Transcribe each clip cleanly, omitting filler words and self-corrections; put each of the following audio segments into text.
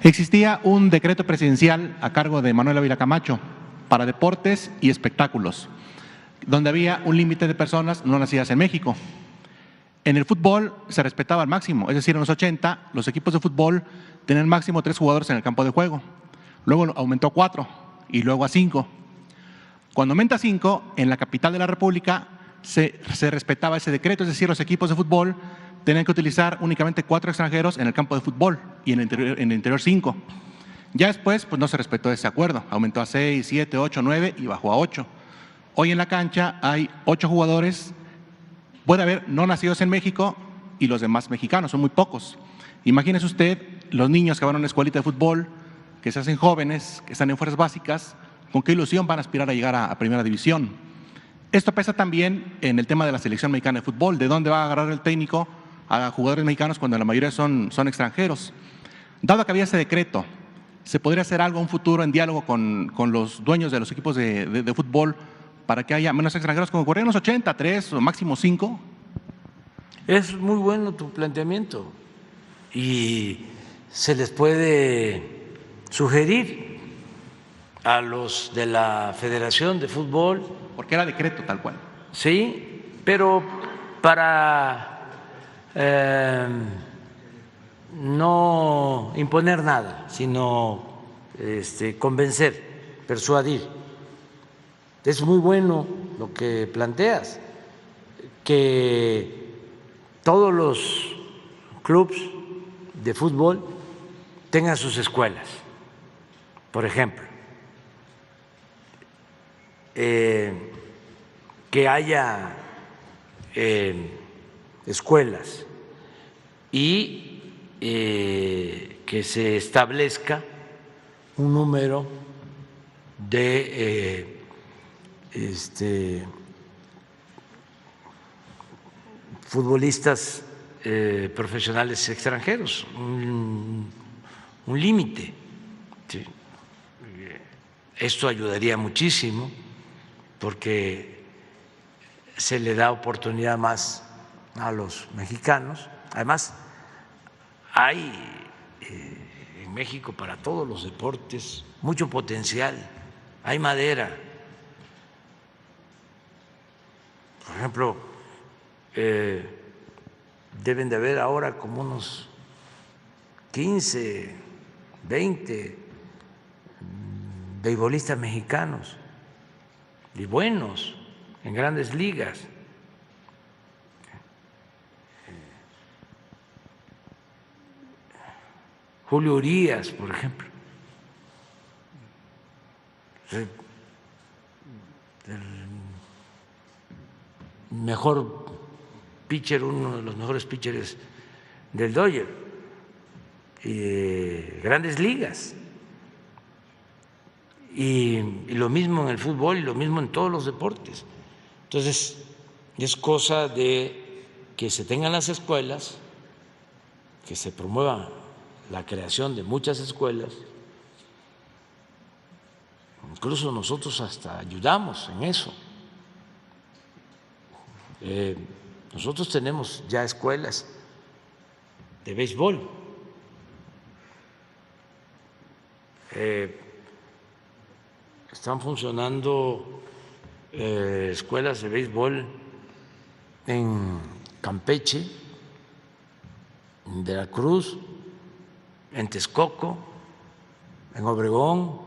Existía un decreto presidencial a cargo de Manuel Ávila Camacho para deportes y espectáculos, donde había un límite de personas no nacidas en México. En el fútbol se respetaba al máximo, es decir, en los 80 los equipos de fútbol tenían máximo 3 jugadores en el campo de juego. Luego aumentó a 4 y luego a 5. Cuando aumenta a 5, en la capital de la República se respetaba ese decreto, es decir, los equipos de fútbol tenían que utilizar únicamente 4 extranjeros en el campo de fútbol y en el interior 5. Ya después pues no se respetó ese acuerdo, aumentó a 6, 7, 8, 9 y bajó a 8. Hoy en la cancha hay 8 jugadores, puede haber no nacidos en México y los demás mexicanos, son muy pocos. Imagínese usted los niños que van a una escuelita de fútbol, que se hacen jóvenes, que están en fuerzas básicas, con qué ilusión van a aspirar a llegar a primera división. Esto pesa también en el tema de la selección mexicana de fútbol, de dónde va a agarrar el técnico a jugadores mexicanos cuando la mayoría son extranjeros. Dado que había ese decreto, ¿se podría hacer algo en un futuro en diálogo con los dueños de los equipos de fútbol para que haya menos extranjeros como ocurría en los 80, 3 o máximo 5? Es muy bueno tu planteamiento y se les puede sugerir a los de la Federación de Fútbol. Porque era decreto tal cual. Sí, pero para no imponer nada, sino convencer, persuadir. Es muy bueno lo que planteas, que todos los clubes de fútbol tengan sus escuelas, por ejemplo, que haya escuelas y que se establezca un número de futbolistas profesionales extranjeros, un límite. ¿Sí? Esto ayudaría muchísimo porque se le da oportunidad más a los mexicanos. Además, hay en México para todos los deportes mucho potencial, hay madera. Por ejemplo, deben de haber ahora como unos 15, 20 beisbolistas mexicanos y buenos en grandes ligas. Julio Urías, por ejemplo, el mejor pitcher, uno de los mejores pitchers del Dodger, grandes ligas. Y lo mismo en el fútbol y lo mismo en todos los deportes. Entonces, es cosa de que se tengan las escuelas, que se promueva la creación de muchas escuelas. Incluso nosotros hasta ayudamos en eso. Nosotros tenemos ya escuelas de béisbol. Están funcionando escuelas de béisbol en Campeche, en Veracruz, en Texcoco, en Obregón,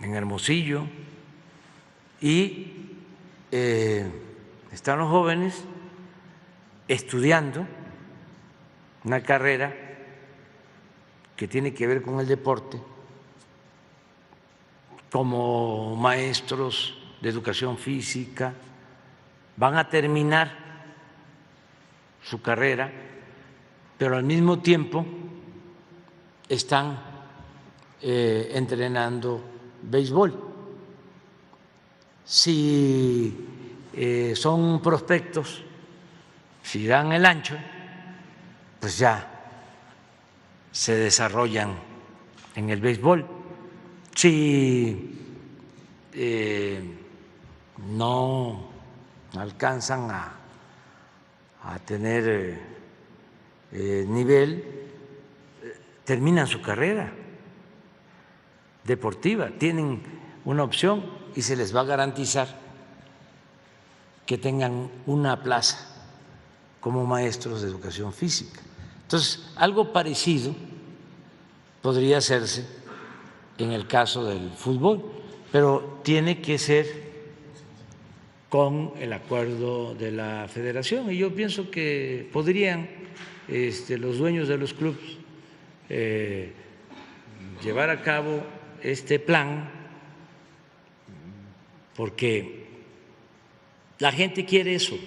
en Hermosillo, y están los jóvenes estudiando una carrera que tiene que ver con el deporte, como maestros de educación física. Van a terminar su carrera, pero al mismo tiempo están entrenando béisbol. Si son prospectos, si dan el ancho, pues ya se desarrollan en el béisbol. Si no alcanzan a tener nivel, terminan su carrera deportiva, tienen una opción y se les va a garantizar que tengan una plaza como maestros de educación física. Entonces, algo parecido podría hacerse en el caso del fútbol, pero tiene que ser con el acuerdo de la federación, y yo pienso que podrían los dueños de los clubes llevar a cabo este plan, porque la gente quiere eso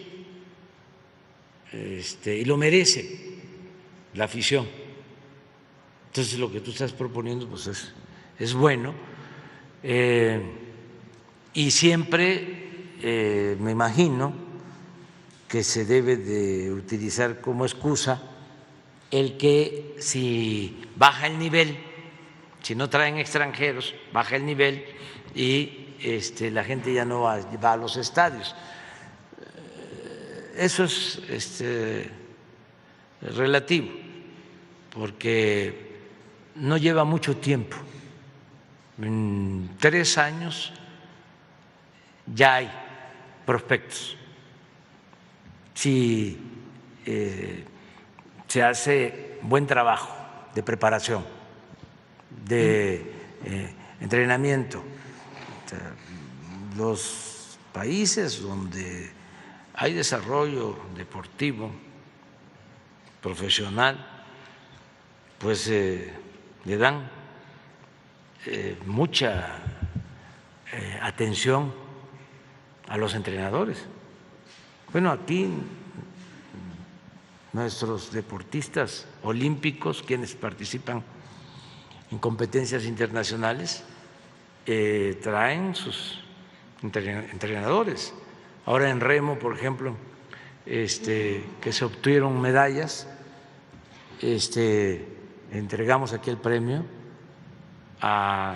y lo merece la afición. Entonces lo que tú estás proponiendo pues es bueno, y siempre me imagino que se debe de utilizar como excusa el que si baja el nivel, si no traen extranjeros, baja el nivel y la gente ya no va a los estadios. Eso es relativo, porque no lleva mucho tiempo. En 3 años ya hay prospectos. Si se hace buen trabajo de preparación, de entrenamiento, los países donde hay desarrollo deportivo, profesional, pues le dan mucha atención a los entrenadores. Bueno, aquí nuestros deportistas olímpicos, quienes participan en competencias internacionales, traen sus entrenadores. Ahora en remo, por ejemplo, que se obtuvieron medallas, entregamos aquí el premio a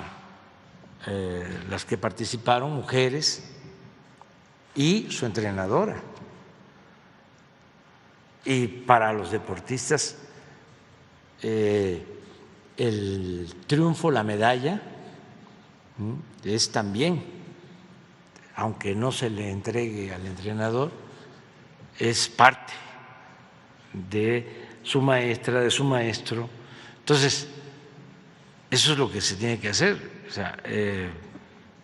las que participaron, mujeres y su entrenadora. Y para los deportistas el triunfo, la medalla, es también, aunque no se le entregue al entrenador, es parte de su maestra, de su maestro. Entonces, eso es lo que se tiene que hacer, o sea,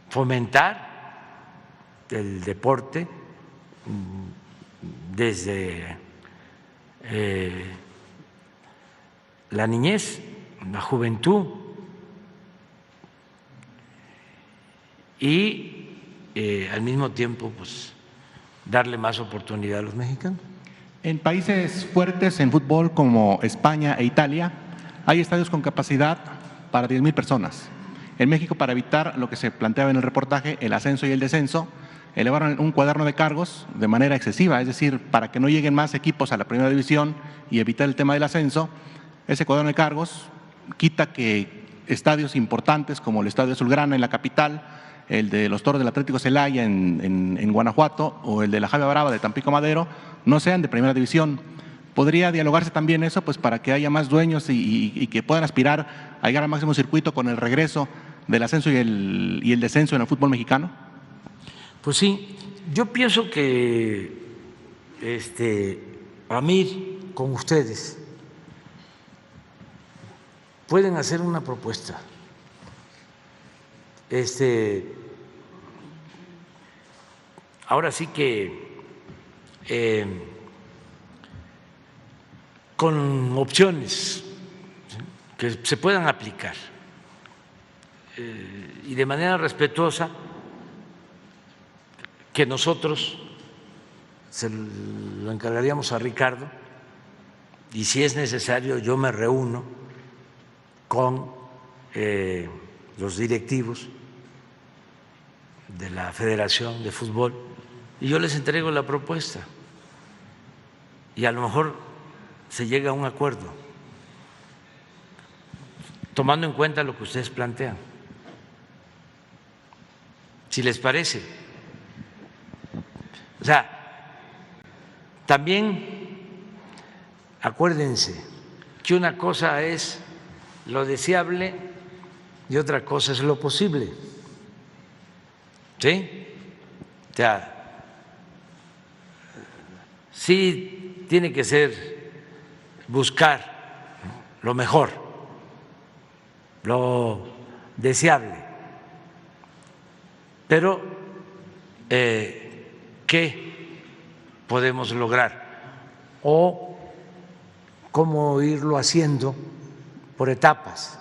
fomentar el deporte desde la niñez, la juventud, y al mismo tiempo pues darle más oportunidad a los mexicanos. En países fuertes en fútbol como España e Italia hay estadios con capacidad para 10,000 personas. En México, para evitar lo que se planteaba en el reportaje, el ascenso y el descenso, elevaron un cuaderno de cargos de manera excesiva, es decir, para que no lleguen más equipos a la primera división y evitar el tema del ascenso. Ese cuaderno de cargos quita que estadios importantes como el Estadio Azulgrana en la capital, el de los Toros del Atlético Celaya en Guanajuato o el de la Javier Brava de Tampico Madero no sean de primera división. ¿Podría dialogarse también eso, pues, para que haya más dueños y que puedan aspirar a llegar al máximo circuito con el regreso del ascenso y el descenso en el fútbol mexicano? Pues sí, yo pienso que Amir, con ustedes, pueden hacer una propuesta. Ahora sí que con opciones que se puedan aplicar y de manera respetuosa, que nosotros se lo encargaríamos a Ricardo, y si es necesario yo me reúno con los directivos de la Federación de Fútbol y yo les entrego la propuesta y a lo mejor se llega a un acuerdo tomando en cuenta lo que ustedes plantean, si les parece. O sea, también acuérdense que una cosa es lo deseable y otra cosa es lo posible. ¿Sí? O sea, sí tiene que ser buscar lo mejor, lo deseable, pero ¿qué podemos lograr? O cómo irlo haciendo por etapas.